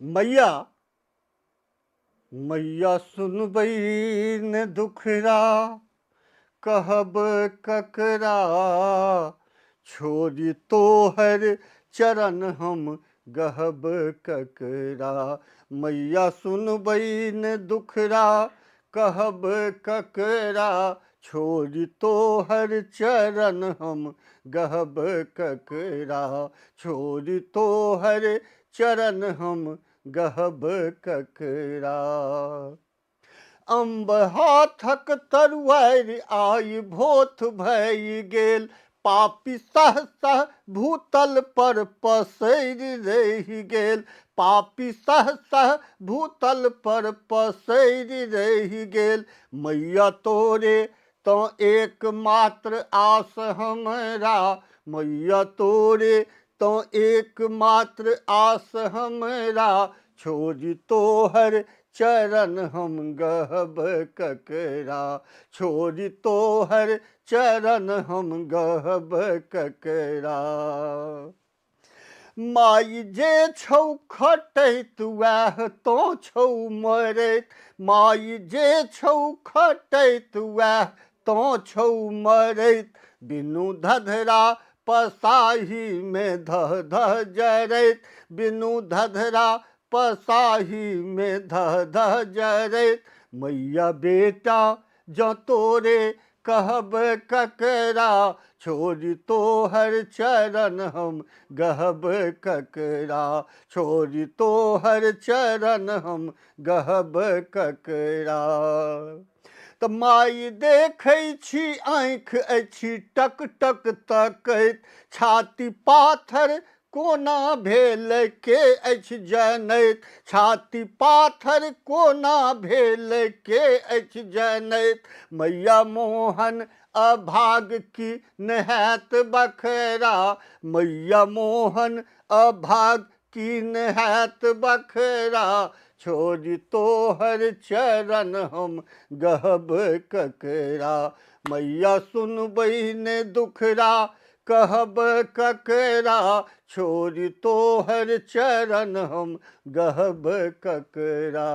मैया मैया सुनबई ने दुखरा कहब ककरा। छोड़ी तोहर चरण हम गहब ककरा। मैया सुनबई ने दुखरा कहब ककरा। छोड़ी तोहर चरण हम गहब ककरा। छोड़ी तोहर चरण हम गहब ककरा। अम्ब हाथक तरुआरि आइ भोथ भय गेल। पापी सहसा भूतल पर पसरि रहि गेल। पापी सहसा भूतल पर पसरि रहि गेल। मैया तोरे तो एकमात्र आस हमरा। मैया तोरे तो एकमात्र आस हमरा। छोड़ी तोहर चरण हम गहब ककरा। छोड़ी तोहर चरण हम गहब ककरा। माई जे छौ खटैत वैह तो छौ मरैत। माई जे छौ खटैत वैह तो छौ मरैत। बिनु धधरा पसाही में धह धह जरैत। बिनु धधरा पसाही में धह धह जरैत। मैया बेटा जो तोरे कहब ककरा। छोड़ी तोहर चरण हम गहब ककरा। छोड़ी तोहर चरण हम गहब ककरा। तऽ माई देखै छी आँखि अछि टक टक तकैत। छाती पाथर कोना भेल के अछि जनैत। छाती पाथर कोना भेल के अछि जनैत। मैया मोहन अभाग की नहैत बखरा। मैया मोहन अभाग की नहैत बखरा। छोड़ी तोहर चरण हम गहब ककरा। मैया सुनबई ने दुखरा कहब ककरा। छोड़ी तोहर चरण हम गहब ककरा।